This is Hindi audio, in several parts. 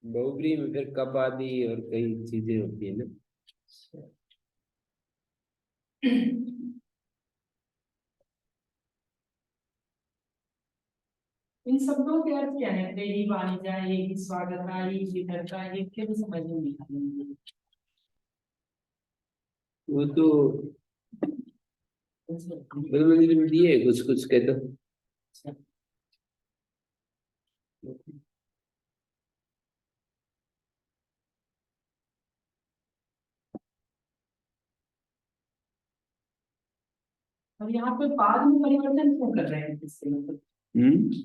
बहुब्री में फिर कप आदि और कई चीजें होती है ना। इन शब्दों के अर्थ क्या है? तेरी वाणी जाए, ये स्वागत आई, ये करता है, ये भी समझ में नहीं आएंगे। वो तो मंदिर में दिए कुछ कुछ कहते। और यहाँ पे पाद में परिवर्तन क्यों कर रहे हैं? इससे मतलब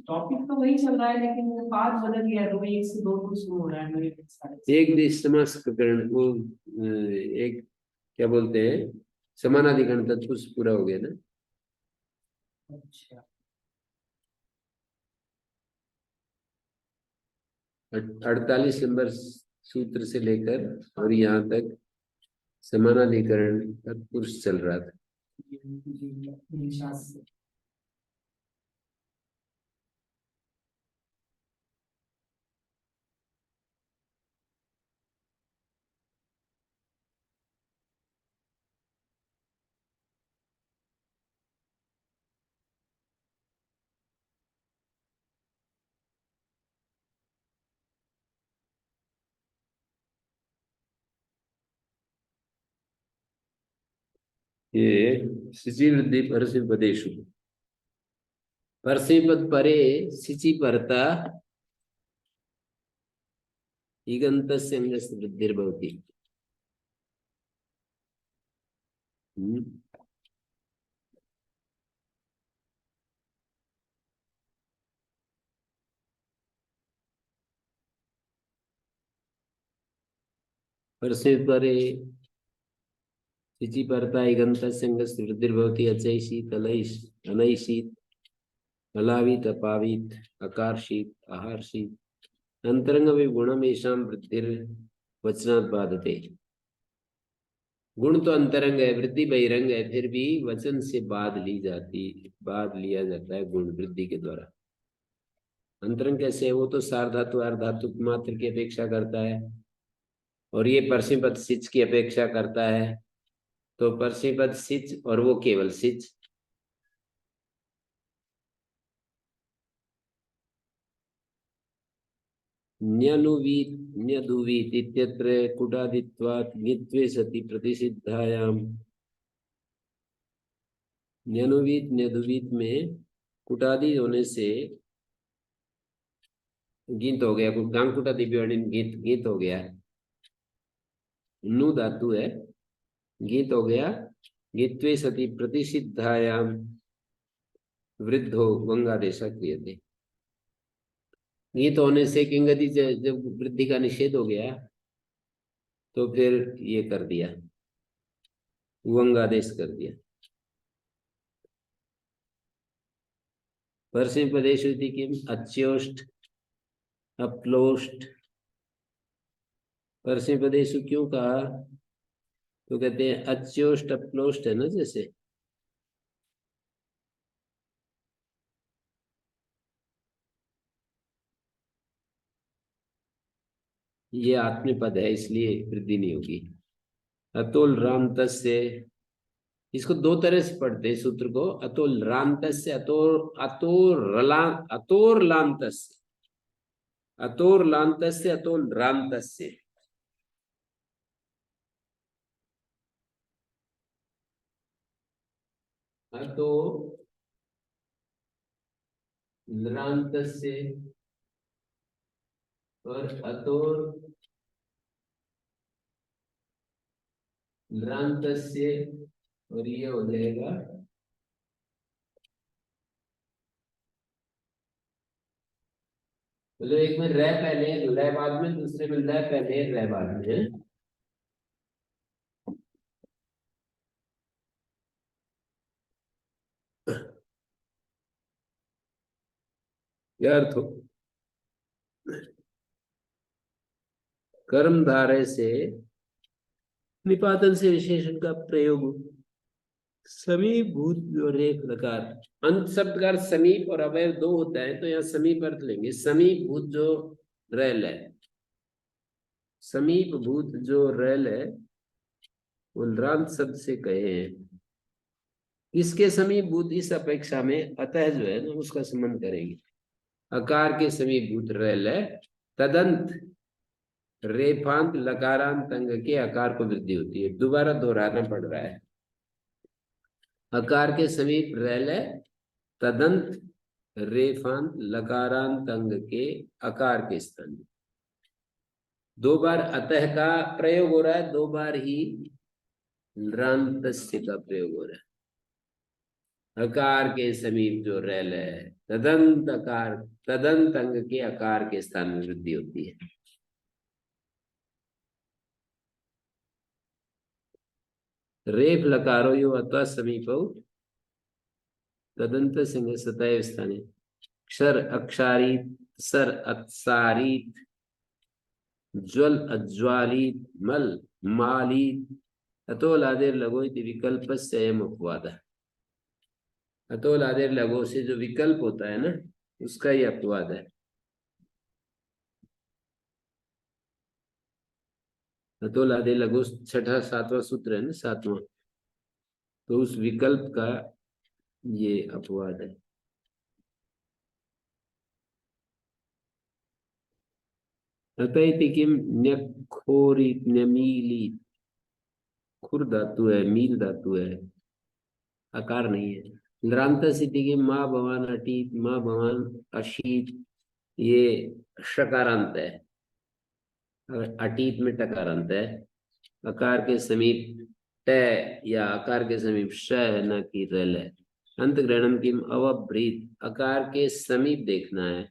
टॉपिक तो वही चल रहा है, लेकिन वो पाद बदल गया, तो एक से दो शुरू हो रहा है मेरे सारे। एक देश समासकरण वो एक क्या बोलते हैं समानाधिकरण तत्व पूरा हो गया ना। अच्छा, 48 नंबर सूत्र से लेकर और यहाँ तक समानाधिकरण तत्पुरुष चल रहा था। ये सिचि वृद्धि परसिपदेषु परसिपद परे सिचि परता इगन्तस्य अंगस्य वृद्धिर्भवति। परसिपद परे सिचि परता इगन्तस्य अंगस्य वृद्धिर्भवति। अचैषित अनैषित अलावित अपावित अकारशीत आहारशीत अंतरंग गुणमेषां वृद्धिर्वचनात् बाधते। गुण तो अंतरंग है, वृद्धि बहिरंग है, फिर भी वचन से बाध लिया जाता है गुण वृद्धि के द्वारा। अंतरंग कैसे है? वो तो सार्धातु अर्धातु मात्र की अपेक्षा करता है और ये परसिपद सिच की अपेक्षा करता है। तो परसिपद सिच और वो केवल सिच। न्यनुवीत न्यदुवीत इत्यत्र कुटादित्वात् ङित्वे सति प्रतिसिद्धायाम। न्यनुवीत न्यदुवीत में कुटादि होने से गीत हो गया, गांग कुटादि गीत गीत हो गया। नु धातु है, गीत हो गया। गीत्वे सति प्रतिसिद्धायाम वृद्धो वंगादेशा क्रियते। गीत होने से किंगति जब वृद्धि का निषेध हो गया तो फिर ये कर दिया, वंगादेश कर दिया। परसिपदेषु इति किम? अच्योष्ट अपलोष्ट। परसिपदेषु क्यों कहा? तो कहते हैं अच्योष्ट अपलोष्ट है ना, जैसे ये आत्मपद है इसलिए वृद्धि नहीं होगी। अतुल राम तस्य, इसको दो तरह से पढ़ते हैं सूत्र को। अतुल राम तस्य, अतोर लाम तस्य, अतोर लाम तस्य, अतुल राम तस्य। अतो राम तस्य और अतोर राम तस्य और ये हो जाएगा मतलब एक में रह पहले लय बाद में, दूसरे में लय पहले रह बाद में है। क्या अर्थ हो? कर्म धारय से निपातन से विशेषण का प्रयोग। समीप भूत जो रेख लकार, अंत शब्द का अर्थ समीप और अवयव दो होता है, तो यहाँ समीप अर्थ लेंगे। समीप भूत जो रेल है, समीप भूत जो रेल है वो रांत शब्द से कहे हैं। इसके समीप भूत इस अपेक्षा में अतः जो है ना उसका संबंध करेंगे। अकार के समीप भूत रेल है, तदंत रेफांत लकारांत अंग के आकार को वृद्धि होती है। दोबारा दोहराना पड़ रहा है। अकार के समीप रेल है, तदंत रेफांत लकारांत अंग के आकार के स्थान में। दो बार अतः का प्रयोग हो रहा है, दो बार ही रांतस्य का प्रयोग हो रहा है। अकार के समीप जो रेल है, तदंत अकार, तदंत अंग के आकार के स्थान में वृद्धि होती है। रेफ लकारो यो अतः समीप तदंत सिंह सतैव स्थाने। क्षर अक्षारीत, सर अत्सारीत, ज्वल अज्वालित, मल मालित, अतोल आदेर लगो इति विकल्पस्य अयम् अपवादः। अतोल आदेर लगो से जो विकल्प होता है ना उसका ही अपवाद है। अतोल आदेर लगो छठा सातवां सूत्र है ना, सातवां, तो उस विकल्प का ये अपवाद है। अतः किम न्यखोरित न्यमीलित, खुर धातु है, मील धातु है, आकार नहीं है। लरांत स्थिति की माँ भवान अटीत, माँ भवान अशीत, ये शकारांत है, अटीत में टकारांत है। अकार के समीप ट या अकार के समीप श है, न कि रल है। अंत ग्रहणम किम अवभ्रीत, अकार के समीप देखना है।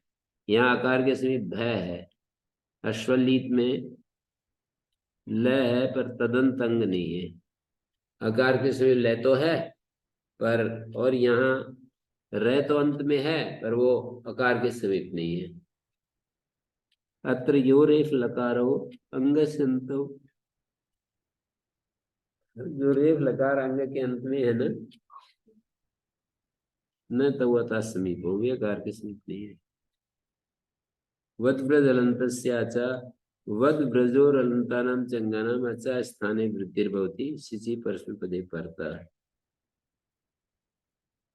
यहाँ अकार के समीप भ है। अश्वलित में ल है पर तदंत अंग नहीं है। अकार के समीप ल तो है पर, और यहाँ र तो अंत में है पर वो अकार के समीप नहीं है। अत्र यो रेफ लकारो अंग संतो, जो रेफ लकार अंग के अंत में है ना, न तो वह समीप हो गया, अकार के समीप नहीं है। वद ब्रज अलंतस्याचा, वद ब्रजोर अलंतानाम चंगानाम अचा स्थाने वृद्धिर्भवति सिचि परस्मै पदे परता।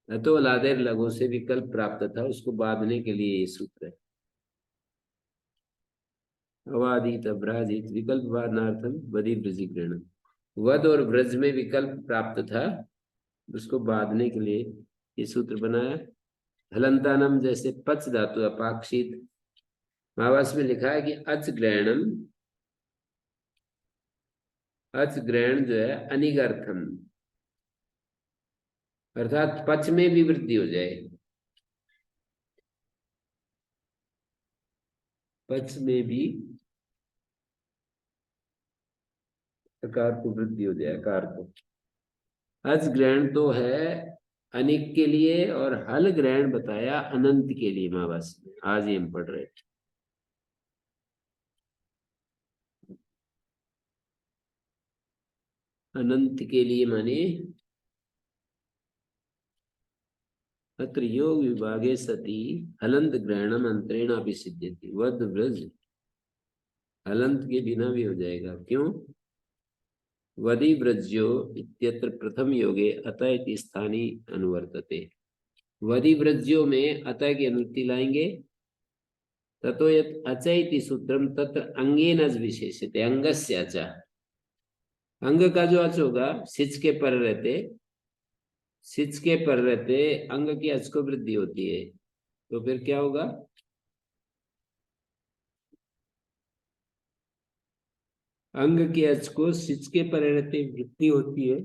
तो लादेर लघु से विकल्प प्राप्त था, उसको बांधने के लिए ये सूत्र है। अवादित अभ्राजित विकल्प वादनार्थम वदी ब्रजी ग्रहण। वद और ब्रज में विकल्प प्राप्त था, उसको बांधने के लिए ये सूत्र बनाया। हलंतानम जैसे पच धातु अपाक्षित, महावास में लिखा है कि अच ग्रहणम, अच ग्रहण जो है अनिगर्थम, अर्थात पच में भी वृद्धि हो जाए, पच में भी आकार को वृद्धि हो जाए, आकार को। अच ग्रहण तो है अनिक के लिए, और हल ग्रहण बताया अनंत के लिए। महावास में आज ही हम पढ़ रहे थे। अनंत के लिए माने अत्र योग विभागे सति हलंत ग्रहणम अंतरेण भी सिद्ध्यति। वद ब्रज हलंत के बिना भी हो जाएगा। क्यों? वदी ब्रज्यो इत्यत्र प्रथम योगे अतः इति स्थानी अनुवर्तते। वदी ब्रज्यो में अतः की अनुवृत्ति लाएंगे। ततो यत् अच इति सूत्रम तत्र अंगेन विशेष्यते, अंगस्य अच, अंग का जो अच होगा सिच के पर रहते, सिच के पर रहते अंग की अच को वृद्धि होती है, तो फिर क्या होगा? अंग के अच को सिच के पर रहते वृद्धि होती है,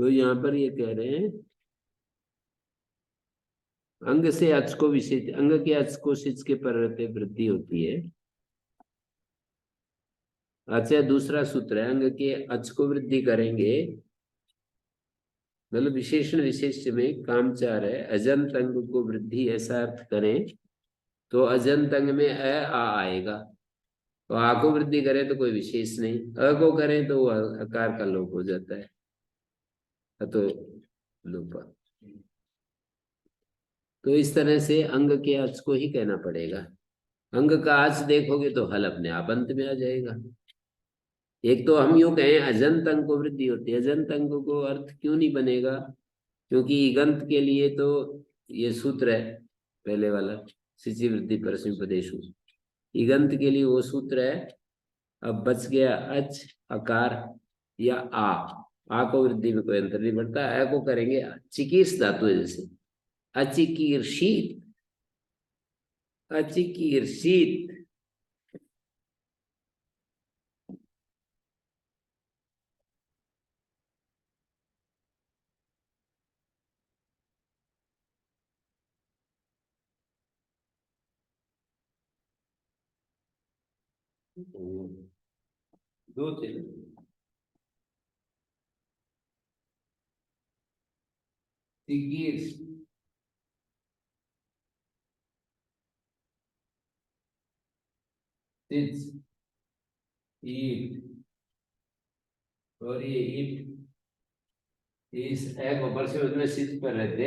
तो यहाँ पर ये कह रहे हैं अंग से अच को विशेष, अंग के अच को सिच के पर रहते वृद्धि होती है। अच्छा, दूसरा सूत्र है, अंग के अच को वृद्धि करेंगे, मतलब विशेषण विशेष्य में काम चार है, अजंत अंग को वृद्धि ऐसा अर्थ करें तो अजंत अंग में आ आएगा। तो आ को वृद्धि करें तो कोई विशेष नहीं, अ को करें तो वो अकार का लोप हो जाता है, तो लोप। तो इस तरह से अंग के अच को ही कहना पड़ेगा। अंग का अच देखोगे तो हल अपने आप अंत में आ जाएगा। एक तो हम यूं कहें अजंत अंग को वृद्धि होती है, अजंत अंग को अर्थ क्यों नहीं बनेगा, क्योंकि ईगंत के लिए तो ये सूत्र है पहले वाला, सिचि वृद्धि परस्मैपदेशु, ईगंत के लिए वो सूत्र है। अब बच गया अच, अकार या आ को वृद्धि में कोई अंतर नहीं पड़ता, अ को करेंगे चिकीर्ष धातु है, जैसे अचिकीर्षित, अचिकीर्षित। दो थे चिकीर्ष, ईट, और ये ईट, इस ए को पर से उसमें सिद्ध पर रहते,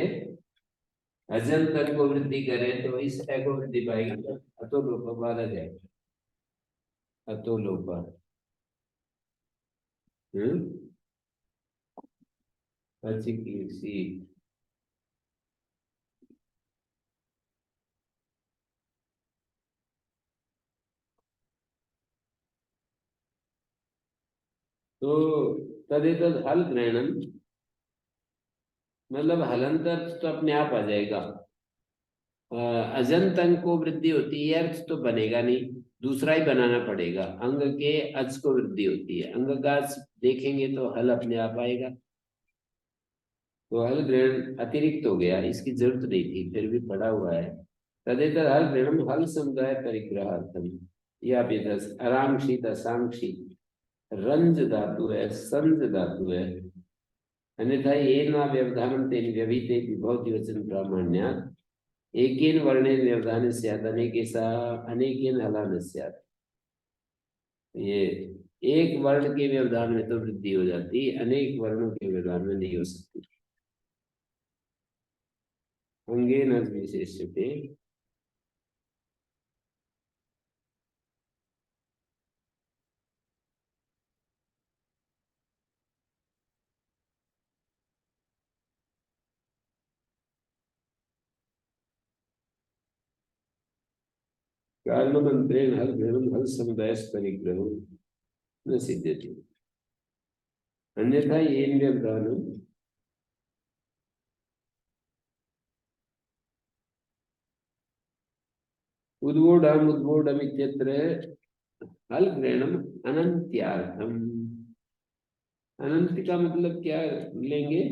अजंत तक को वृद्धि करें तो इस ए को वृद्धि पाएगी, अतो लोप बाद आ जाएगा, अतो लोप। अचिकीर्षित। तो तदेतद हल ग्रहणम, मतलब हलंतर तो अपने आप आ जाएगा। अजंत अंग को वृद्धि होती है अर्थ तो बनेगा नहीं, दूसरा ही बनाना पड़ेगा, अंग के अज को वृद्धि होती है, अंग का अज देखेंगे तो हल अपने आप आएगा। तो हल ग्रहण अतिरिक्त हो गया, इसकी जरूरत नहीं थी, फिर भी पड़ा हुआ है। तदेतर हल ग्रहणम हल समुदाय परिग्रहार्थम, या बेदस आरामशीत असांक्षित, रंज धातु है, संज धातु है, अन्यथा ये ना व्यवधानम तेन व्यभिते विभवति वचन प्रामाण्यात् एकेन वर्णेन व्यवधान स्यात् अनेकेसा अनेकेन हलान स्यात्। ये एक वर्ण के व्यवधान में तो वृद्धि हो जाती, अनेक वर्णों के व्यवधान में नहीं हो सकती। अंगेन विशेष्यते, कारणमंत्रेण हल ग्रहणम हल समुदाय परिग्रहम न सिद्ध्यति, अन्यथा ये व्यवधानम उद्वोढम उद्वोढम इत्यत्र हल ग्रहणम अनंत्यार्थम। अनंत का मतलब क्या लेंगे,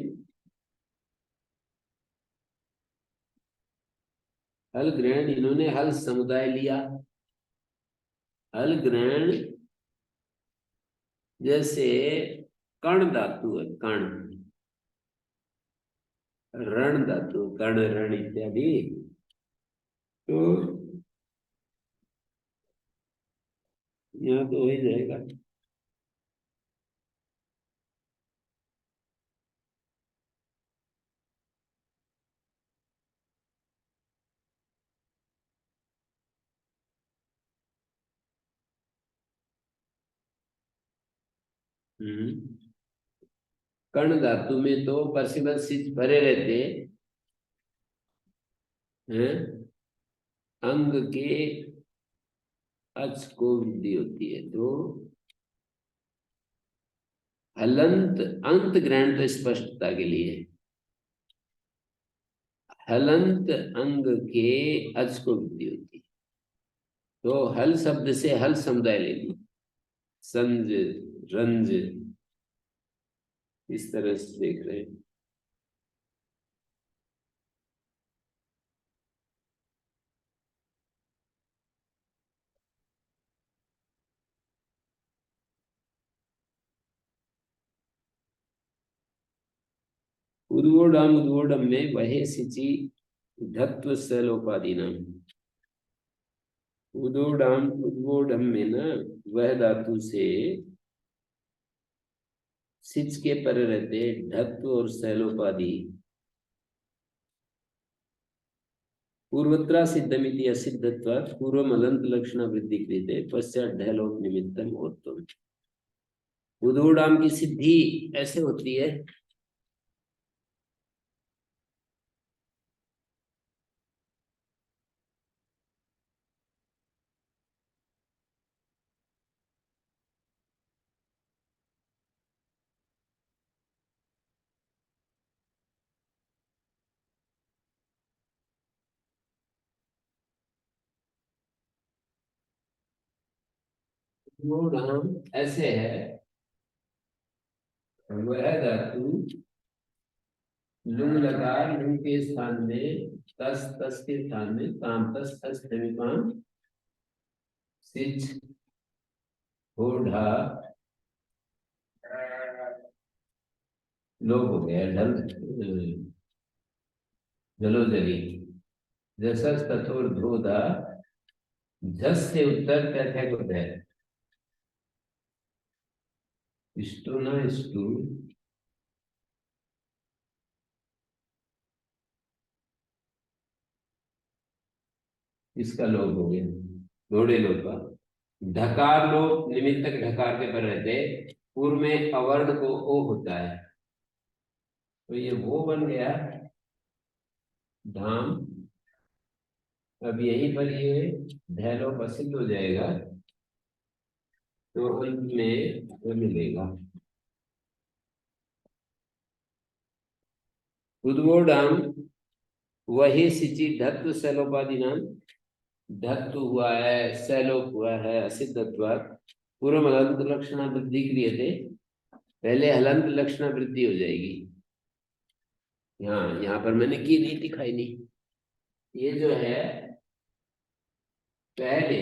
हल ग्रहण, इन्होंने हल समुदाय लिया, हल ग्रहण जैसे कर्ण धातु है, कर्ण, रण धातु, कर्ण रण इत्यादि, तो यहाँ तो हो ही जाएगा। कर्ण धातु में तो परसिबल सिच भरे रहते हैं, अंग के अच को वृद्धि होती है, तो हलंत अंत ग्रहण तो स्पष्टता के लिए, हलंत अंग के अच को वृद्धि होती है, तो हल शब्द से हल समुदाय ले ली, संज, रंज, इस तरह से देख रहे हैं। उद्वोडाम उद्वोडम में वहे सिचि धत्व सलोपाधि नाम। उद्वोडाम उद्वोडम में ना वह धातु से सिच के पर रहते ढत्व और सैलोपाधि। पूर्वत्रा सिद्धमिति असिद्धत्वात् पूर्वम अलंत लक्षण वृद्धि क्रियते पश्चात ढलोप निमित्तम होतम। उद्वोडाम की सिद्धि ऐसे होती है, उद्वोडाम ऐसे है, वह धातु लुंग लकार लुंग के स्थान में तस तस के स्थान में ताम तस तस समीपान सिच हो ढा लोप हो गया ढल जलो जली जसस तथोर धोधा झस से उत्तर तथा को है इष्टु ना इष्टु इसका लोप हो गया घोड़े लोप का। ढकार लोप निमित्तक ढकार के पर रहते पूर्व में अवर्ण को ओ होता है तो ये वो बन गया धाम। अब यहीं पर ये ढैलोप असिद्ध हो जाएगा तो अंत में वो मिलेगा उद्वोडाम वही सिचि धत्व सैलोपाधि नाम। धत्व हुआ है सैलोप हुआ है असिद्धत्वात् पूर्व हलंत लक्षण वृद्धि क्रियते पहले हलंत लक्षण वृद्धि हो जाएगी। यहाँ पर मैंने की नहीं दिखाई नहीं। ये जो है पहले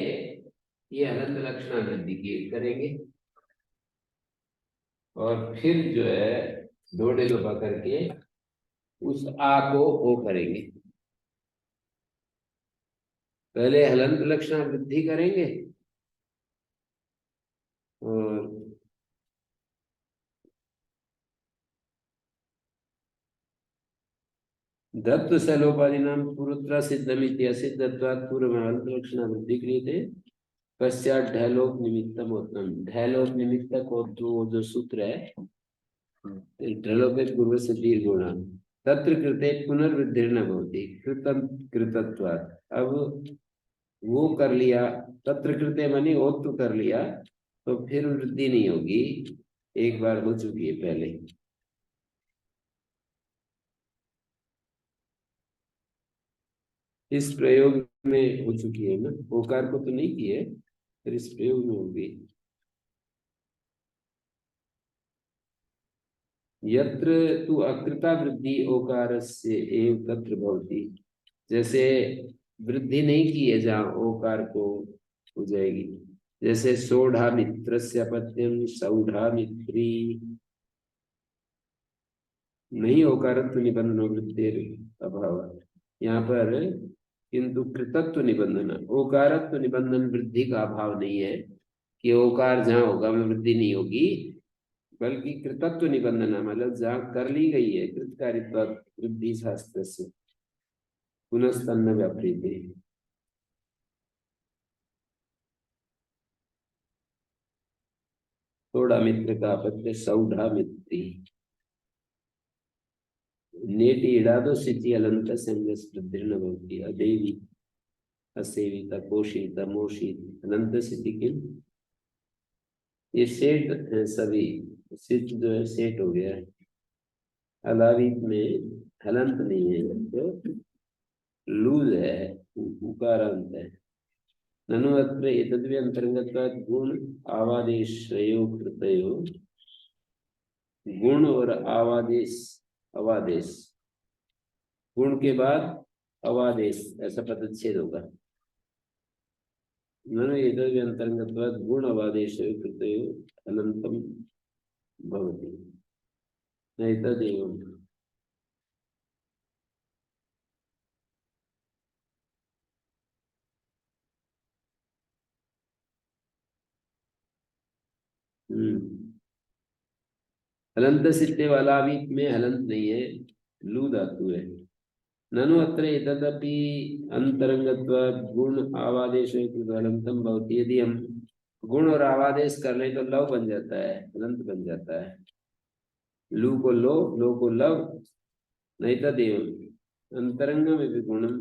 ये हलंत लक्षण वृद्धि की करेंगे और फिर जो है डोडे लोपा करके उस आ को ओ करेंगे। पहले हलंत लक्षण वृद्धि करेंगे और दत्त सैलोपाधि नाम पूर्वत्र सिद्धमिति असिद्धत्वात् पूर्व हलंत लक्षण वृद्धि क्रियते पश्चात ढैलोप निमित्तम उत्तम। ढैलोप निमित्तक और जो सूत्र है ढैलोपे पूर्व से दीर्घ गुणा तत्र कृते पुनर्वृद्धिर्न भवति कृतम कृतत्वात्। अब वो कर लिया तत्र कृते मानी ओत्तु कर लिया तो फिर वृद्धि नहीं होगी एक बार हो चुकी है पहले। इस प्रयोग में हो चुकी है ना ओकार को तो नहीं की है फिर इस प्रयोग में होगी। यत्र तु अकृता वृद्धि ओकारस्य एव तत्र भवति। जैसे वृद्धि नहीं की है जहाँ ओकार को हो जाएगी जैसे सोढ़ा मित्रस्य अपत्यम सौढ़ा मित्री नहीं ओकारत्व निबंधन वृद्धि अभाव। यहाँ पर किंतु कृतत्व निबंधन ओकारत्व निबंधन वृद्धि का अभाव नहीं है कि ओकार जहाँ होगा वह वृद्धि नहीं होगी बल्कि कृतत्व निबंधन मतलब जहाँ कर ली गई है कृतकारित्व वृद्धि शास्त्र से पुनस्तन्न व्यापृति। थोड़ा मित्र का अपत्य सौढ़ा मित्री नेटी इडादो सिचि अलंत संगस वृद्धिर्न भवति अदेवी असेविता पोषिता मोषित अनंत सिद्धि किल। ये सेठ है सभी सिच जो है सेठ हो गया है अलावित में हलंत नहीं है तो लूज है उकारांत है। ननु अत्र एतद्वे अंतर्गत गुण आवादेश्रयो कृतयो गुण और अवादेश, अवादेश, गुण के बाद अवादेश, ऐसा पदच्छेद होगा। ननु एतदन्तर्गतवात् गुण अवादेशः कृतयो अनंतम भवति नैतदेवम्। हलंत सिद्धे वाला भी में हलंत नहीं है, लू धातु है। ननु अत्र एतदपि अंतरंगत्वात् गुण आवादेश हलंतम भवति। यदि हम गुण और आवादेश कर ले तो लव बन जाता है, हलंत बन जाता है। लू को लो को लव, नैतदेवम् अंतरंग में भी गुणम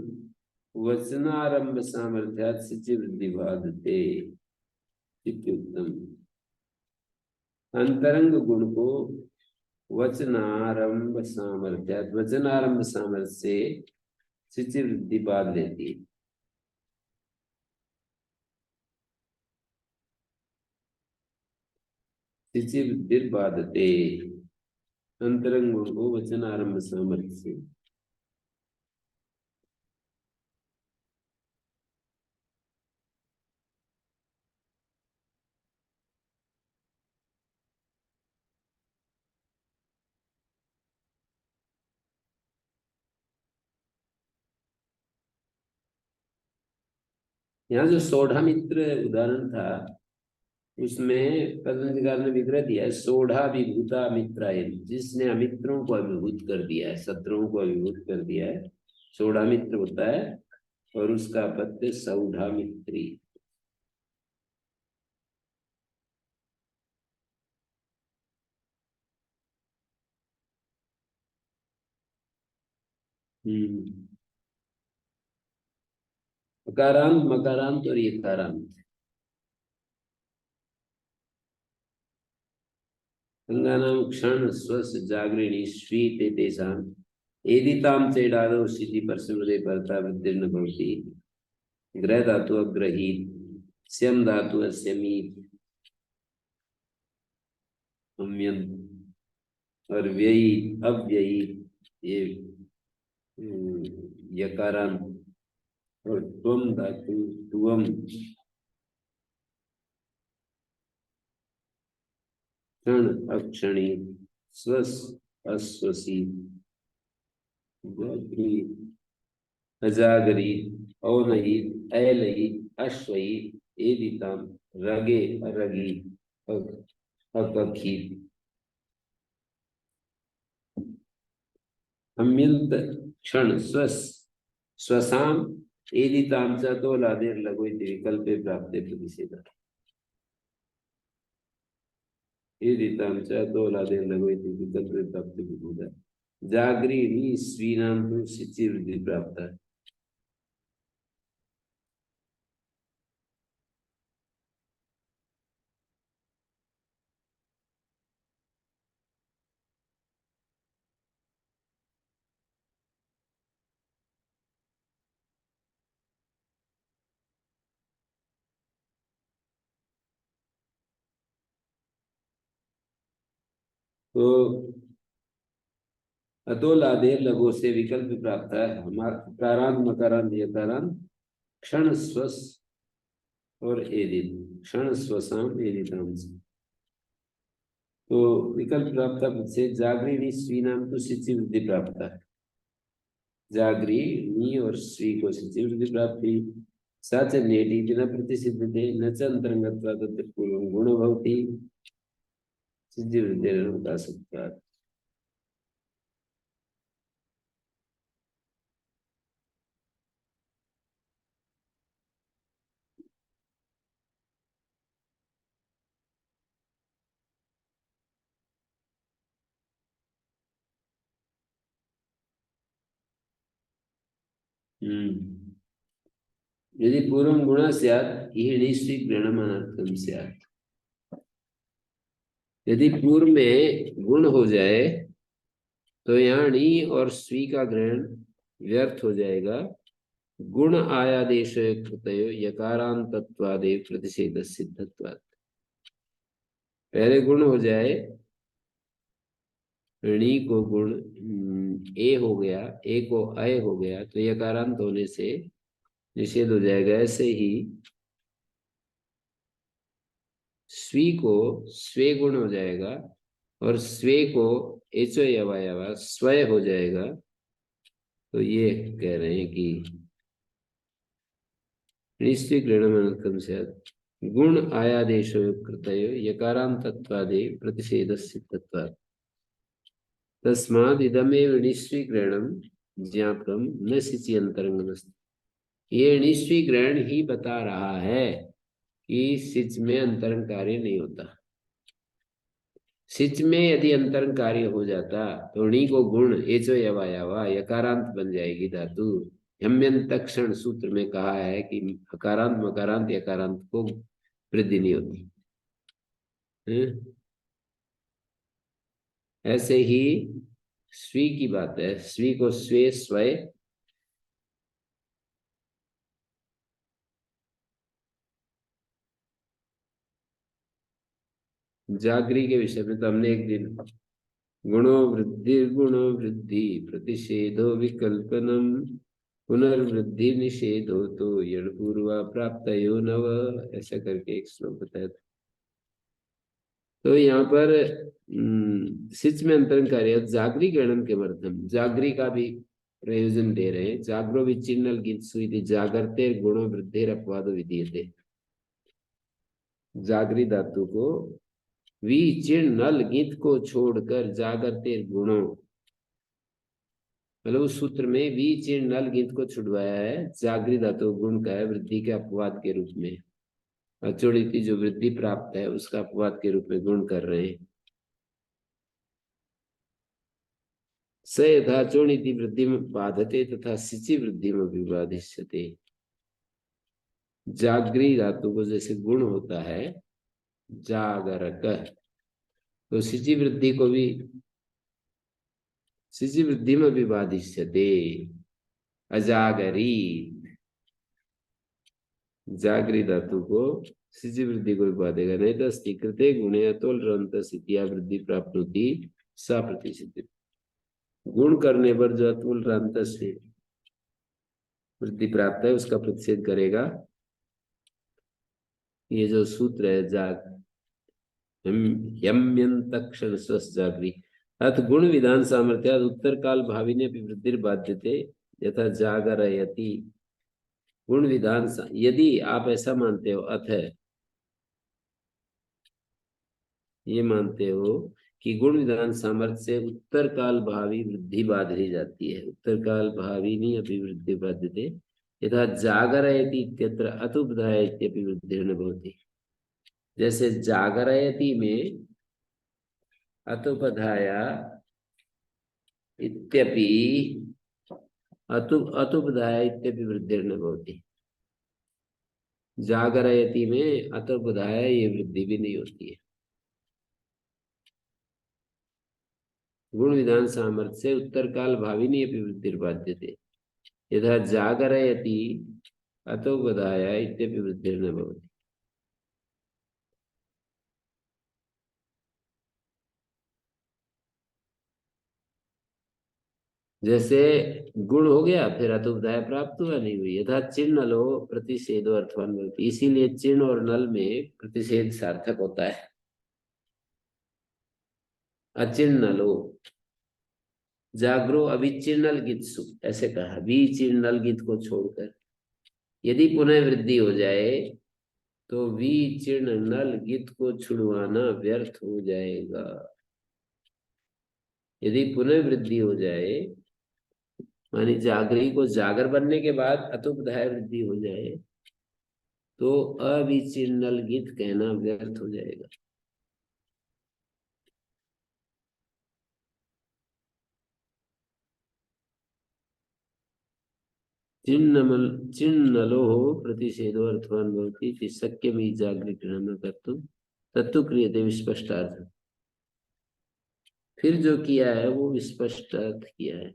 वचनारंभ सामर्थ्यात् सिचि वृद्धि बाधते इत्युक्तम्। अंतरंग गुण को वचनारंभ सामर्थ्यात्, वचनारंभ सामर्थ्य से सिचि वृद्धि बाध लेती है। सिचि वृद्धि बाधते, अंतरंग गुण को वचनारंभ सामर्थ्य से। यहाँ जो सोढ़ामित्र उदाहरण था उसमें पतंजलिकार ने विग्रह दिया है सोढ़ा विभूता मित्राय, जिसने अमित्रों को अभिभूत कर दिया है, शत्रुओं को अभिभूत कर दिया है, सोढ़ामित्र होता है। और उसका पत्य सौढ़ामित्री। अकारांत, मकारांत और यकारांत। अंगानां क्षण स्वस जागृणी स्वीते तेषां एदितां चेडादौ सिद्धि परसमदे परता वृद्धिर्न भवति। ग्रह धातु अग्रहीत, स्यम धातु अस्यमीत, और व्ययी अव्ययी ये यकारांत। और त्वम धातु त्वम, क्षण अक्षणी, स्वस अस्वसी, अजागरी, औनही, ऐलही, अश्वही, एदिताम, रगे अरगी, अकखी। अम्यंत क्षण स्वस स्वसाम एदिताम च तो लादेर लगोइति विकल्पे प्राप्ते प्रतिषेध। एदिताम च तो लादेर लगोइति विकल्पे प्राप्ते प्रतिषेध। जागरी नी स्वीनाम तु सिचि वृद्धि प्राप्त है। तो अतोलादे लगो से विकल्प प्राप्त है हमारा कारांत मकारांत यकारांत क्षण स्वस और एदित, क्षण स्वसाम एदिताम से। तो विकल्प प्राप्त से जागरी नी स्वी नाम तो सिचि वृद्धि प्राप्त है। जागरी नी और स्वी को सिचि वृद्धि प्राप्ति सच नेटी बिना प्रतिसिद्धते न च अंतरंगत्वा तत्र पूर्वं गुण भवति सिद्धि वृद्धि का सकता। यदि पूर्वं गुण स्यात् ईहि स्वी प्रणमानार्थम स्यात्। यदि पूर्व में गुण हो जाए तो यहाँ णी और स्वी का ग्रहण व्यर्थ हो जाएगा। गुण आयादेश कृतयो यकारांतत्वादेव प्रतिषेध सिद्धत्वात्। पहले गुण हो जाए ऋणी को गुण ए हो गया, ए को अय हो गया, तो यकारांत होने से निषेध हो जाएगा। ऐसे ही स्वी को स्वे गुण हो जाएगा और स्वे को एचो यवायवा स्वय हो जाएगा। तो ये कह रहे हैं कि निश्चित से गुण आयादेशो कृतयो यकारांतत्वादे प्रतिषेधस्सिद्धत्वात् तस्माद् इदमेव निश्चयीकरणं ज्ञापकं न सिचि अंतरंगमस्ति। ये निश्चयीकरण ही बता रहा है कि सिच में अंतरंग कार्य नहीं होता। सिच में यदि अंतरंग कार्य हो जाता तो णी को गुण एचो यवायावा यकारांत बन जाएगी धातु। यम्यंत क्षण सूत्र में कहा है कि हकारांत मकारांत यकारांत को वृद्धि नहीं होती। ऐसे ही स्वी की बात है, स्वी को स्वे स्वय, जागरी के विषय में तो हमने एक दिन गुणो वृद्धि प्रतिषेधो विकल्पनम पुनर्वृद्धि निषेधो तो यण पूर्वा प्राप्त नव, ऐसा करके एक श्लोक बताया था। तो यहाँ पर सिच में अंतरंग कार्य जागरी गणम के मर्थम, जागरी का भी प्रयोजन दे रहे हैं। जागरो विचिन्नल गीत सुई जागरते गुणों वृद्धि अपवाद विधीयते। जागरी धातु को विचिन्नल गीत को छोड़कर जागरते गुणों, मतलब उस सूत्र में विचिन्नल गीत को छुड़वाया है। जागरी धातु गुण का है वृद्धि के अपवाद के रूप में। अचोड़िति जो वृद्धि प्राप्त है उसका अपवाद के रूप में गुण कर रहे हैं। स यथा चोणिति वृद्धि में बाधते तथा सिचि वृद्धि में विबाधिष्यते। जागरी धातु को जैसे गुण होता है जागरक, तो सिचि वृद्धि को भी सिचि वृद्धि में विबाधिष्यते। अजागरी जागरी धातु को सिचि वृद्धि को विबादेगा। नहीं तो स्थिकृते गुणे अतोल रंत स्थितिया वृद्धि प्राप्त होती सा प्रतिसिद्धि। गुण करने पर जो अतुल रंत से वृद्धि प्राप्त है उसका प्रतिषेध करेगा। ये जो सूत्र है जाग यम्यंतक्षण स्वस्थ जागरी अथ गुण विधान सामर्थ्या उत्तर काल भाविने वृद्धि बाध्यते यथा जागरयति। गुण विधान यदि आप ऐसा मानते हो, अथ ये मानते हो कि गुण विधान सामर्थ्य से उत्तर काल भावी वृद्धि बाधी जाती है। उत्तर काल भावी नहीं अभिवृद्धि बाध्यते यथा जागरयति इत्यत्र अतुपधाय इत्यपि वृद्धि न भवति। जैसे जागरयति में अतुपधाया इत्यपि अतुपधाय इत्यपि वृद्धि न भवति। जागरयति में अतुपधाया ये वृद्धि भी नहीं होती है। गुण विधान सामर्थ्य से उत्तर काल भाविनी अपि वृद्धि बाध्यते यथा जागरयति अतोपधाया इत्यपि वृद्धि न भवति। जैसे गुण हो गया फिर अतुपधाय प्राप्त हुआ नहीं हुई। यथा चिन्ह लो प्रतिषेधो अर्थवान भवति, इसीलिए चिन्ह और नल में प्रतिषेध सार्थक होता है। अचिन्ह लो जागरो अविचिन्नल गीतसु, ऐसे कहा विचिन्नल गीत को छोड़कर। यदि पुनः वृद्धि हो जाए तो विचिन्न नल गीत को छुड़वाना व्यर्थ हो जाएगा। यदि पुनः वृद्धि हो जाए मानी जागरी को जागर बनने के बाद अतुपधाय वृद्धि हो जाए तो अविचिन्नल गीत कहना व्यर्थ हो जाएगा। चिन्नलो प्रतिषेधो अर्थवान भवति शक्यमी जागृकरण कर्तुं तत्तु क्रियते विस्पष्टार्थ। फिर जो किया है वो विस्पष्ट अर्थ किया है।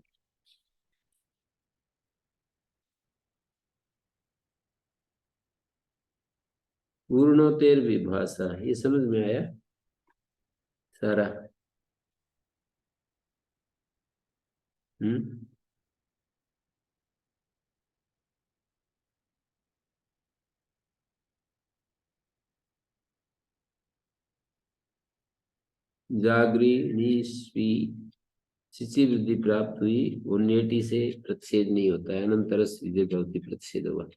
पूर्णोत्तर विभाषा, ये समझ में आया सारा। हम्म। जागरी निस्वी शिशि वृद्धि प्राप्त हुई, वो नेटी से प्रतिषेध नहीं होता है, अनंतर भवती प्रतिषेध हुआ।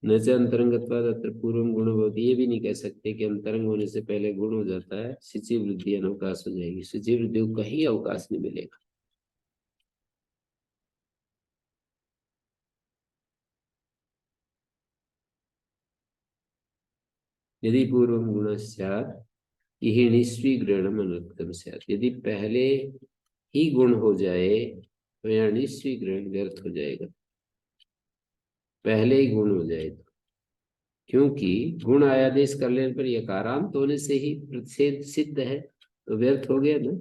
न से अंतरंगत्वाद अत्र पूर्व गुण भवती, ये भी नहीं कह सकते कि अंतरंग होने से पहले गुण हो जाता है, शिशि वृद्धि अनवकाश हो जाएगी, शिशि वृद्धि को कहीं अवकाश नहीं मिलेगा। यदि पूर्व गुण स्यात् इहिणीस्वी ग्रहणम अनर्थकम स्यात्, यदि पहले ही गुण हो जाए तो यहाँ निस्वी ग्रहण व्यर्थ हो जाएगा, पहले ही गुण हो जाए तो। क्योंकि गुण आयादेश कर लेने पर यकारांत होने से ही प्रतिषेध सिद्ध है, तो व्यर्थ हो गया ना।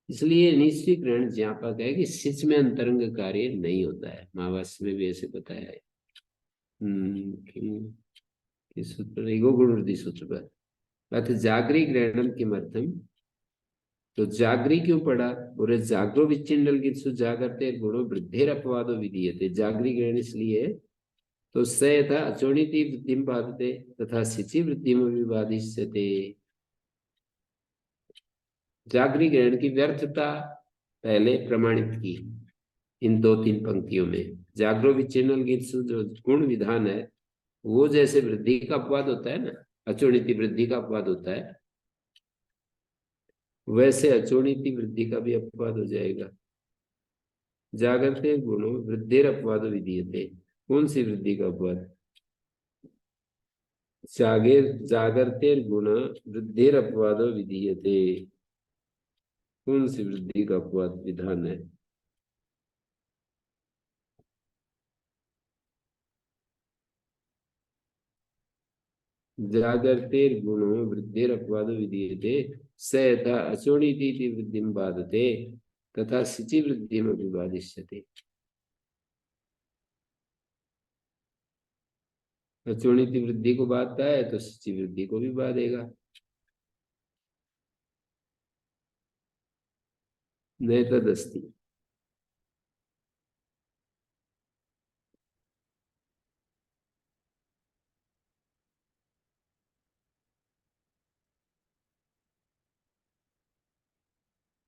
इसलिए निश्चित ग्रहण ज्ञापक है कि सिच में अंतरंग कार्य नहीं होता है, महाभाष्य में भी ऐसे बताया है। किस सूत्र, ईगो गुण वृद्धि सूत्र पर। अथ जागरी ग्रहणम किमर्थम, तो जागरी क्यों पढ़ा, बोले जागरो विचिंडल किंसु जागरते गुणो वृद्धेर अपवादो विधीयते, जागरी ग्रहण इसलिए तो स यथा अचोणिति वृद्धिम बाधते तथा सिचि वृद्धिम विबाधिष्यते। जागरी ग्रहण की व्यर्थता पहले प्रमाणित की इन दो तीन पंक्तियों में। जागरो विचिन्नल गित्सु जो गुण विधान है, वो जैसे वृद्धि का अपवाद होता है ना, अचोणिति वृद्धि का अपवाद होता है, वैसे अचोणिति वृद्धि का भी अपवाद हो जाएगा। जागरते गुणों वृद्धिर अपवाद विधीयते, कौन सी वृद्धि का अपवाद, जागरते गुण वृद्धिर अपवाद विधीयते, कौन सी वृद्धि का अपवाद विधान है। जागर्तेर गुणो वृद्धिर अपवाद विधीयते स यथा अचोणिति वृद्धिम बाधते तथा सिचि वृद्धिम विबाधिष्यते। अचोणिति वृद्धि को बाधता है तो सिचि वृद्धि को भी बाधेगा। नैतदस्ति,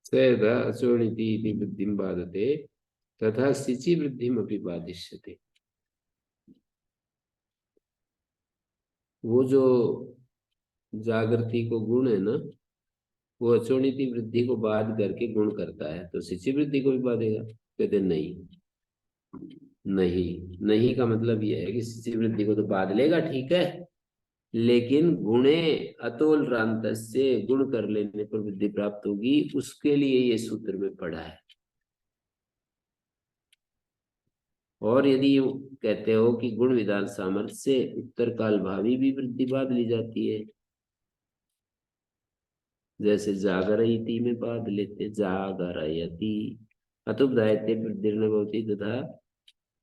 स यथा अचोणिति वृद्धिम बाधते तथा सिचि वृद्धिम अपि बाधिष्यते। वो जो जागृति को गुण है ना, वो अचोणिति वृद्धि को बाध करके गुण करता है, तो सिचि वृद्धि को भी बाधेगा। कहते नहीं, नहीं नहीं का मतलब यह है कि सिचि वृद्धि को तो बाध लेगा, ठीक है, लेकिन गुणे अतोल रांत से गुण कर लेने पर वृद्धि प्राप्त होगी, उसके लिए ये सूत्र में पढ़ा है। और यदि कहते हो कि गुण विधान सामर्थ्य से उत्तर काल भावी भी वृद्धि बाध ली जाती है, जैसे जागरयति में बाध लेते, जागरयति अतुपदायते वृद्धिर्न भवति तथा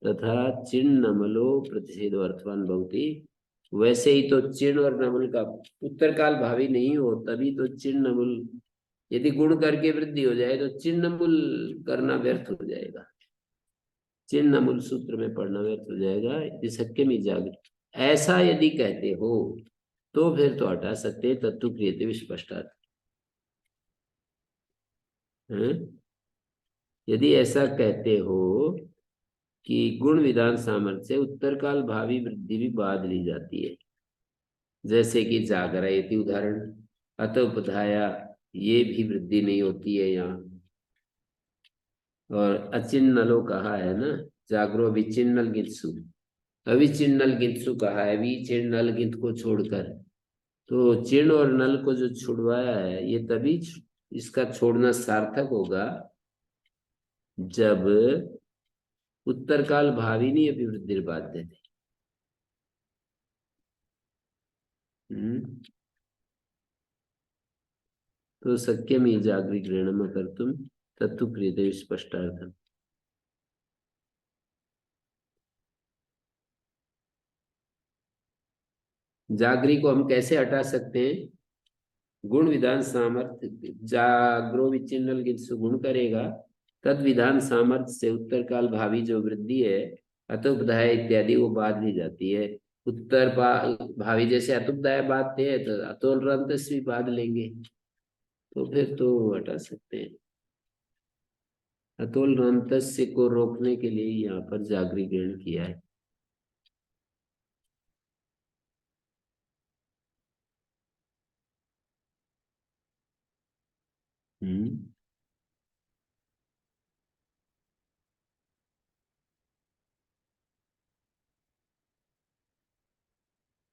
तथा चिन्ह नमलो प्रतिषेधो अर्थवान भवति। वैसे ही तो चिन्ह और नमल का उत्तर काल भावी नहीं हो, तभी तो चिन्ह नमल, यदि गुण करके वृद्धि हो जाए तो चिन्ह नमूल करना व्यर्थ हो जाएगा, चिन्ह नमूल सूत्र में पढ़ना व्यर्थ हो जाएगा, यदि सत्य में जागृत ऐसा यदि कहते हो तो फिर तो हटा सकते तत्व क्रियते विस्पष्टार्थ। यदि ऐसा कहते हो कि गुण विधान सामर्थ्य से उत्तर काल भावी वृद्धि भी बाध ली जाती है, जैसे कि जागरयति उदाहरण, अतोपधाया ये भी वृद्धि नहीं होती है यहाँ, और अचिन्नलो कहा है ना, जागरो विचिन्नल गित्सु, अविचिन्नल गित्सु कहा है, विचिन्नल गित को छोड़कर, तो चिन्ह और नल को जो छुड़वाया है, ये तभी इसका छोड़ना सार्थक होगा जब उत्तर काल भावी नहीं अभिवृद्धि बाध्य थे। तो शक्यमी जागृत ग्रहणम कर्तुम तत्तु क्रियते स्पष्टार्थम। जागरी को हम कैसे हटा सकते हैं, गुण विधान सामर्थ्य, जागरो विचिन्नल गित्सु गुण करेगा तद विधान सामर्थ्य से उत्तर काल भावी जो वृद्धि है अतुपदाय इत्यादि वो बाद ली जाती है। भावी जैसे अतुपदाय बाधते हैं तो अतोल रंतस भी बाध लेंगे, तो फिर तो हटा सकते हैं। अतोल रंतस्य को रोकने के लिए यहाँ पर जागरीकरण किया है। हम्म,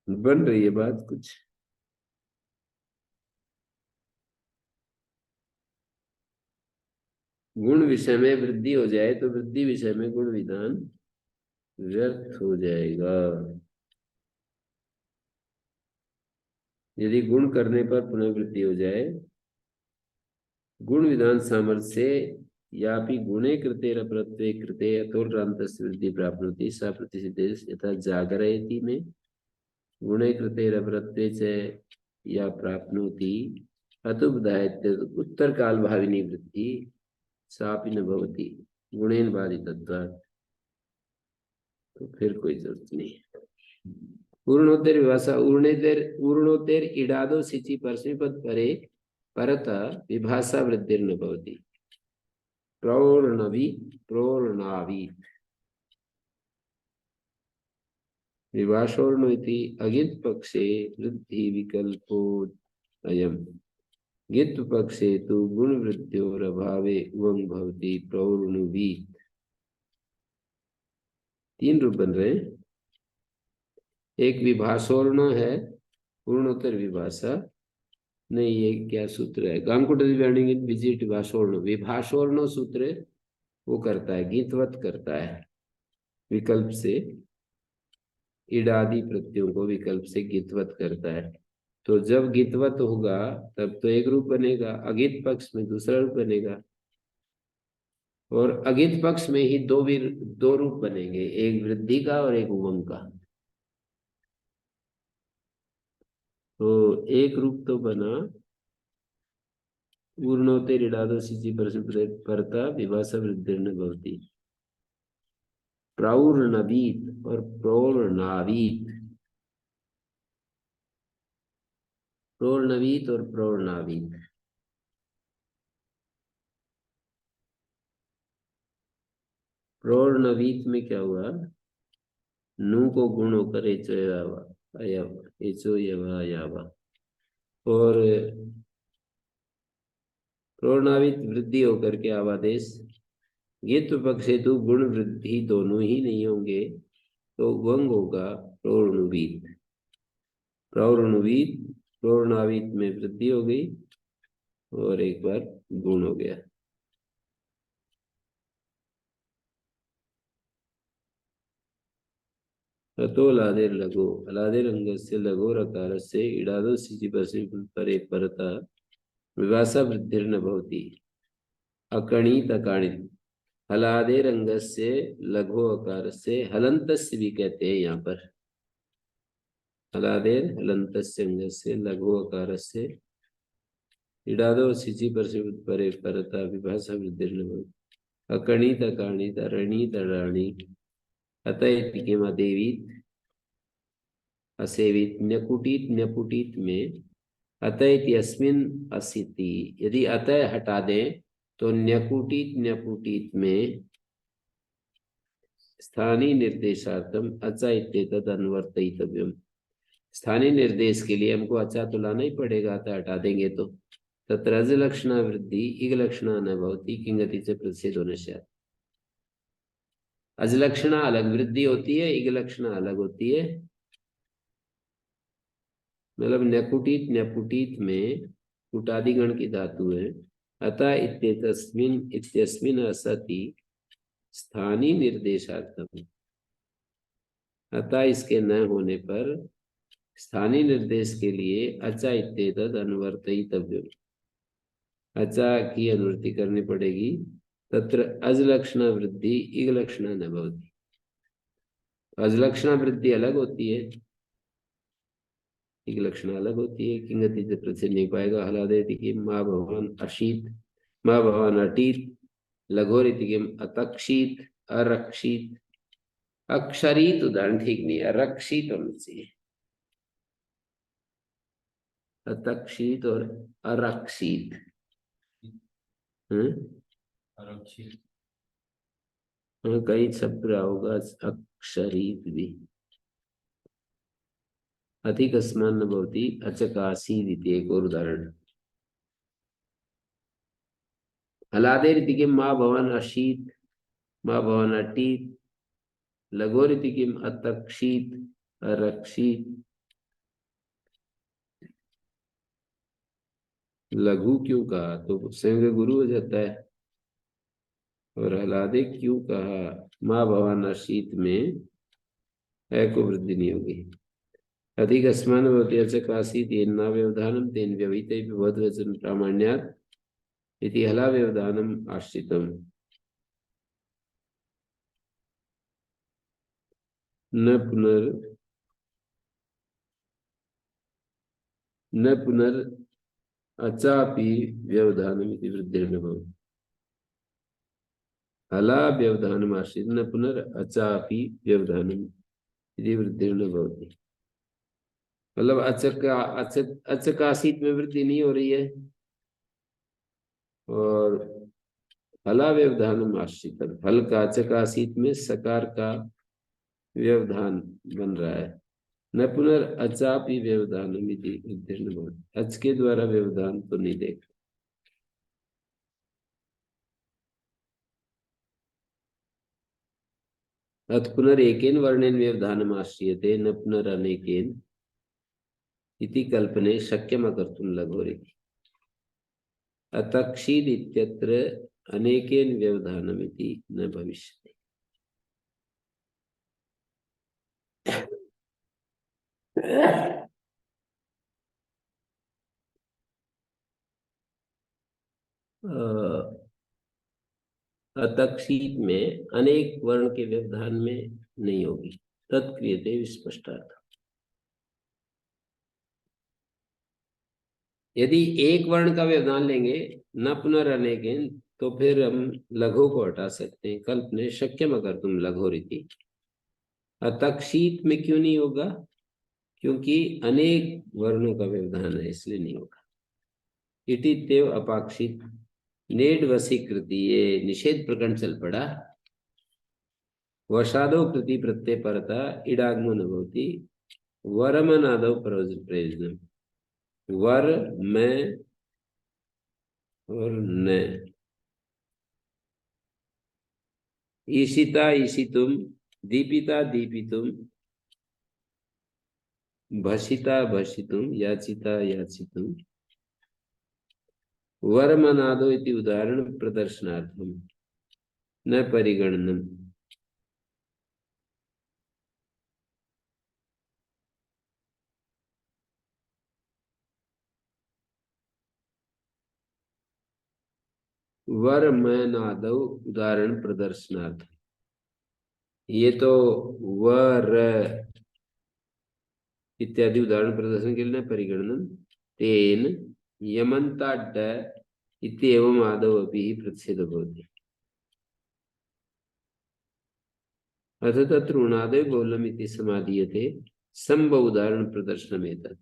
बन रही है बात कुछ। गुण विषय में वृद्धि हो जाए तो वृद्धि विषय में गुण विधान व्यर्थ हो जाएगा। यदि गुण करने पर पुनर्वृत्ति हो जाए, गुण विधान सामर्थ्य से यापि गुणे कृते रप्रत्वे कृते अतोलरान्तस्य वृद्धि प्राप्नोति सा प्रतिसिद्धेश यथा जागरयति में गुणे कृते रप्रत्वे च या प्राप्नोति अतुपदायत्य उत्तर काल भाविनी वृद्धि सापि न भवति गुणेन बाधितत्वात्। तो फिर कोई जरूरत नहीं। पूर्णोत्तर विभाषा पूर्णोत्तर इडादो सिचि परस्मैपद परे परत विभाषा वृद्धिर्न भवति प्रौर्णवी प्रौर्णावी विभाषोर्णो इति अगित पक्षे वृद्धि विकल्पो अयम् गित्व पक्षे तु गुण वृद्ध्योरभावे उवंग भवति प्रौर्णवी। तीन रूप बन रहे हैं। एक विभाषोर्ण है, पूर्णोत्तर विभाषा नहीं, ये क्या सूत्र है, गांकुटी विजिट विभाषोर्ण। विभाषोर्ण सूत्र वो करता है, गीतवत करता है विकल्प से, इडादि प्रत्ययों को विकल्प से गीतवत करता है। तो जब गीतवत होगा तब तो एक रूप बनेगा, अगित पक्ष में दूसरा रूप बनेगा, और अगित पक्ष में ही दो रूप बनेंगे, एक वृद्धि का और एक उमंग का। तो एक रूप तो बना पूर्णोत्तर इडादो सिचि परता विभाषा वृद्धिर्न भवति प्रौर्णवीत और प्रौर्णावीत, प्रौर्णवीत और प्रौर्णावीत। प्रौर्णवीत में क्या हुआ, नु को गुण होकर एचो यावा, और प्रौर्णावीत वृद्धि होकर के आवादेश। गीत्व पक्ष हेतु गुण वृद्धि दोनों ही नहीं होंगे, तो वंग होगा प्रौर्णवीत। प्रौर्णवीत प्रौर्णावीत में वृद्धि हो गई और एक बार गुण हो गया। अतो लादेर लगो अलादेर अंगस्य लगो रकारस्य इडादो सिचि परे परता विभाषा वृद्धिर्न भवति अकणित अकाणित। हलादेर अंगस्य लघो अकारस्य हलंतस्य भी कहते हैं यहाँ पर। हलादेर हलंतस्य अंगस्य लघो अकारस्य इडादो सिचि परे परता विभाषा वृद्धिर्न भवति अकणित अकाणित अरणित अराणी अतः देवीत असेवित न्यकुटित न्यपुटित में अतः अस्मिन असिति। यदि अतः हटा दें तो न्यकुटित न्यपुटित में स्थानीय निर्देशार्थम अचा इत्येतद् अनुवर्तयितव्यम। स्थानीय निर्देश के लिए हमको अचा तो लाना ही पड़ेगा, अतः हटा देंगे तो तत्र अज लक्षणा वृद्धि इग लक्षणा न भवति किंगति से प्रतिषेध होने से। अज लक्षणा अलग वृद्धि होती है, इग लक्षणा अलग होती है। मतलब न्यकुटित न्यपुटित में कुटादिगण की धातु है। अतः इत्यस्मिन असति स्थानीय निर्देशार्थम। अतः इसके न होने पर स्थानीय निर्देश के लिए अचा इत्येतद् अनुवर्तयितव्यम्। अचा की अनुवृत्ति करनी पड़ेगी। तत्र अज लक्षणा वृद्धि इग लक्षणा न भवति। अज लक्षणा वृद्धि अलग होती है, एक लक्षण अलग होती है। किंगति से प्रतिषेध नहीं पाएगा। हलादेति की माँ भगवान अशीत, माँ भगवान अटीत, लघोरिति किम अतक्षित अरक्षित। अक्षरित उदाहरण ठीक नहीं, अरक्षित होना चाहिए। अतक्षित और अरक्षित। आरक्षित। कहीं छप रहा होगा अक्षरित भी। अधिकस्मान न भवति अचकासीत् इति एक और उदाहरण। हलादेरिति किम मा भवन अशीत मा भवन अटीत। लघोरिति किम अतक्षित अरक्षित। लघु क्यों कहा तो संग गुरु हो जाता है। और हलादे क्यों कहा, माँ भवन शीत में है को वृद्धि नहीं होगी। अधिक अस्मान भवति अचकासी तेन ना व्यवधानम तेन व्यवहिते भवद्वचन प्रामाण्यात् इति हला व्यवधानम आश्रितम। न पुनर अचापि व्यवधानम इति वृद्धिर्न भवति। हला व्यवधानम आश्रित न पुनर अचापि व्यवधानम इति वृद्धिर्न भवति। मतलब अचकासित में वृद्धि नहीं हो रही है। और फला व्यवधानम आश्रित, फल का अचकासित में सकार का व्यवधान बन रहा है। न पुनर अचापि व्यवधानम इति वृद्धिर्न भवति। अच के द्वारा व्यवधान तो नहीं देख। अत पुनरेकेन वर्णेन व्यवधानम आश्रियते न पुनरनेकेन इति कल्पने शक्यम अकर्तुं लघोरिति। अतक्षीद इत्यत्र अनेकेन व्यवधानम इति न भविष्यति। अतक्षीत में अनेक वर्ण के व्यवधान में नहीं होगी। तत्क्रियते विस्पष्टार्थ। यदि एक वर्ण का व्यवधान लेंगे न पुनरनेकेन तो फिर हम लघु को हटा सकते हैं। कल्पने शक्यम अगर तुम लघोरिति। अतक्षीत में क्यों नहीं होगा, क्योंकि अनेक वर्णों का व्यवधान है इसलिए नहीं होगा। इति तेव अपाक्षित नेड वसीकृति, ये निषेध प्रकरण चल पड़ा। वशादो कृति प्रत्यय परता इडागमो न भवति वरमनादो प्रयोजनम। वर में और न। ईशिता ईशितुम दीपिता दीपितुम भसिता भसितुम याचिता याचितुम। वरमनादो इति उदाहरण प्रदर्शनार्थम न परिगणनम। वरमनादो उदाहरण प्रदर्शनार्थ। ये तो वर इत्यादि उदाहरण प्रदर्शन के लिए परिगणनम तेन यमन्ताड्ड इत्येवम् आदौ अपि प्रतिषेधो भवति। अथ तत्र उणादय बहुलम इति समादीयते संभव उदाहरण प्रदर्शनमेतत्।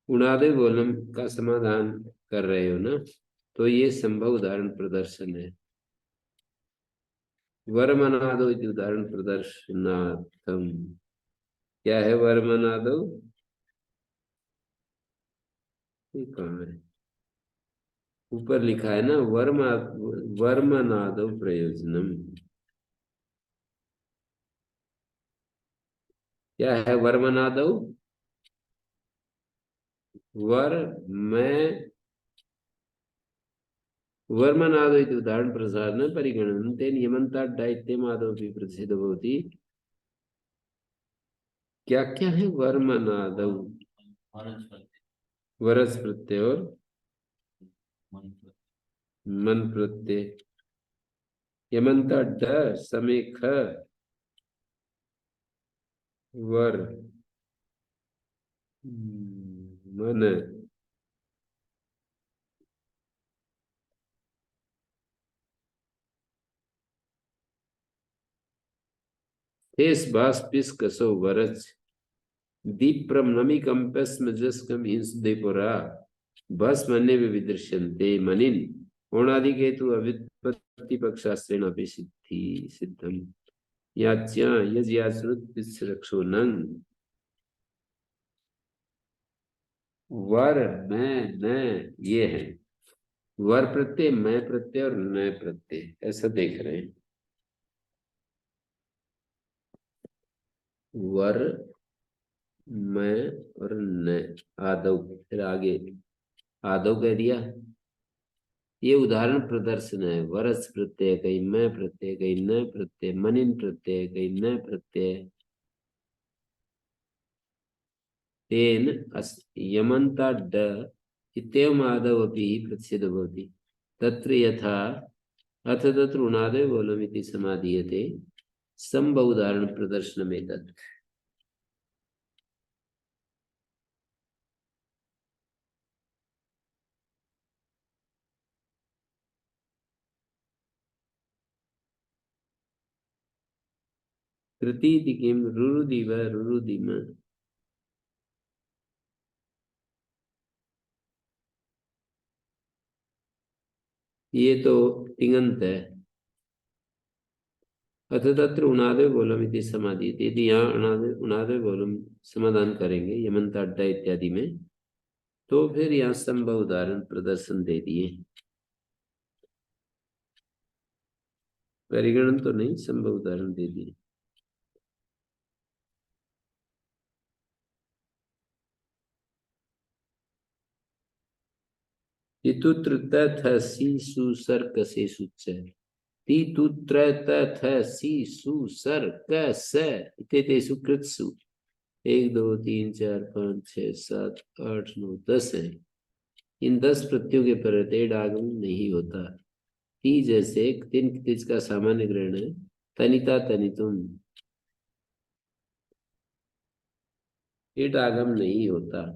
उणादय बहुलम का समाधान कर रहे हो ना, तो ये संभव उदाहरण प्रदर्शन है। वरमनादो इति उदाहरण प्रदर्शनार्थम। क्या है वरमनादो, ये कहाँ है? ऊपर लिखा है ना वर्मनादो प्रयोजनम। क्या है वर्मनादो? वर में वर्मनादो इति उदाहरण प्रसारण परिगणन तेन यमन्ताड्ड इत्येमादौ अपि प्रतिषेधो भवति। क्या क्या है वर्मनादौ? वरस प्रत्यय और मन प्रत्यय। यमन्ताड्ड समेख वर मन थेस बास्पिस कसो वरच दीप्रम नमिकंपस्म जस्कम हिंस देपुरा भस्म अन्य विदृश्यन्ते मनिन ओणादि केतु अवित्पत्ति पक्षास्त्रेण अपि सिद्धि सिद्धम याच्या यज्याश्रुतिस्रक्षो नंग वर मैं न ये है वर प्रत्यय मैं प्रत्यय और न प्रत्यय ऐसा देख रहे हैं। वर मैं और न आदौ फिर आगे आदौ कह दिया। ये उदाहरण प्रदर्शन है। वरस प्रत्यय कहीं मैं प्रत्यय कहीं न प्रत्यय मनिन प्रत्यय कहीं न प्रत्यय तेन यमन्ता ड इत्येवम् आदौ अपि प्रतिषेधो भवति तत्र यथा अथ तत्र उणादय बोलम इति समाधीयते संभव उदाहरण प्रदर्शनमेतत्। कृतीति किम रुरुदिव रुरुदिम ये तो तिङन्त है। अथ तत्र उणादय बोलम इति समाधीयते यदि यहाँ उणादय बोलम समाधान करेंगे यमन्त अड्डा इत्यादि में तो फिर यहाँ संभव उदाहरण प्रदर्शन दे दिए। परिगणन तो नहीं संभव उदाहरण दे दिए। तितुत्र तथ सी सुसर कसे सुच तितुत्र तथ सी सुसर कस इतेतेषु कृत्सु 1 2 3 4 5 6 7 8 9 10 है। इन 10 प्रत्ययों के प्रत्यय आगम नहीं होता। ती जैसे तिन तिज का सामान्य ग्रहण है तनिता तनितुम ईट आगम नहीं होता।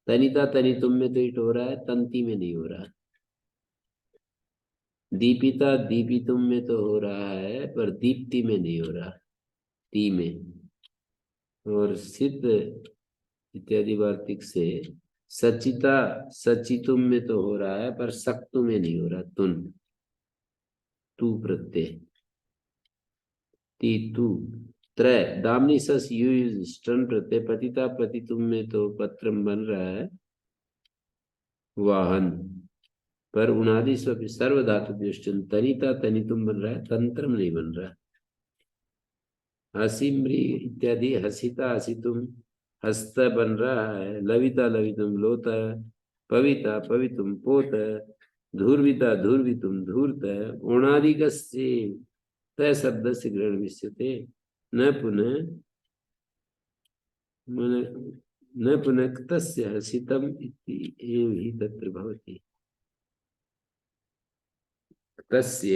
तनिता तनितुम में तो ईट हो रहा है तंती में नहीं हो रहा। दीपिता दीपितुम में तो हो रहा है पर दीप्ति में नहीं हो रहा ती में। और सिद्ध इत्यादि वार्तिक से सचिता सचितुम में तो हो रहा है पर सक्तु में नहीं हो रहा तुन तू प्रत्यय ती तू त्रय दामनी सस यू स्टन प्रत्यय पतिता पतितुम में तो पत्रम बन रहा है वाहन पर उनादि स्व सर्व धातु व्युष्टन तनिता तनितुम बन रहा है तंत्रम नहीं बन रहा। हसीम्री इत्यादि हसिता हसितुम हस्त बन रहा है। लविता लवितुम लोत पविता पवितुम पोत धूर्विता धूर्वितुम धूर्त ओणादिकस्य तय शब्द से ग्रहण विश्यते न पुनः न पुनः तस्य हसितम इति एव हि तत्र भवति। तस्य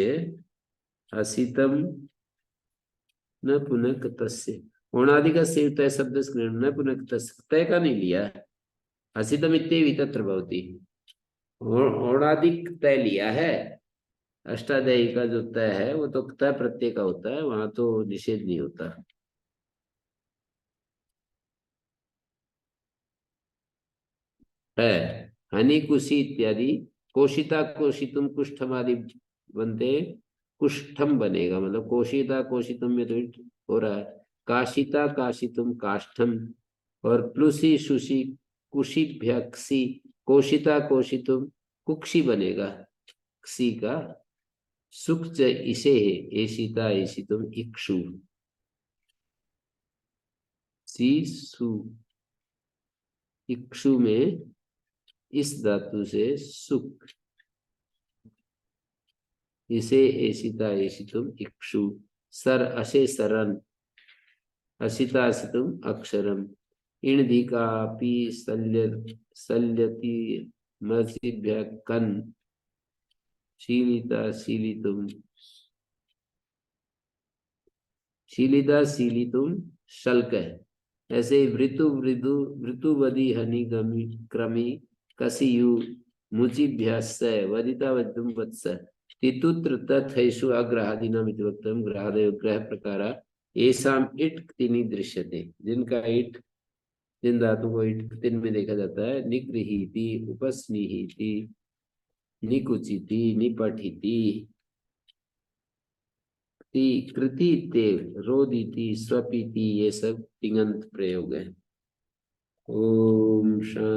हसितम न पुनः तस्य ओणादि का से तय शब्द से ग्रहण न पुनः तस्य तय का नहीं लिया हसितम इत्येव तत्र भवति। ओणादिक तय लिया है। अष्टाध्यायी का जो तय है वो तो तय प्रत्यय का होता है वहां तो निषेध नहीं होता है। हनि कुशी इत्यादि कोशिता कोशितुम कुष्ठम आदि बनते कुष्ठम बनेगा मतलब कोशिता कोशितुम में तो हो रहा है। काशिता काशितुम काष्ठम और प्लुसी सुशी कुशीभ्यक्षी कोशिता कोशितुम कुक्षी बनेगा क्षी का। सुख च इसे एशिता एशितुम इक्षु सी सु इक्षु में इस धातु से सुख इसे एशिता एशितुम इक्षु सर अशे सरन असिता असितुम अक्षरम इन दिकापि सल्यति मसिभ्य कन शीलिता शीलितुम शीलिता शीलितुम शल्क है। ऐसे वृतु वृदु वृतुवदी हनि गमी क्रमी कसियु मुचिभ्यस्य वदिता वद्युम वत्स तितुत्र तथैषु अग्रहादीनाम इति वक्तव्यं ग्रहादयो ग्रह प्रकारा एसाम इट तिनी दृश्यते, जिनका इट, जिन धातु को इट तिन में देखा जाता है। निगृहीति, उपस्निहिति, निकुचिति, निपठिति, कृति, तेव, रोदिति, स्वपीति, ये सब तिङंत प्रयोग है। ओम शांति।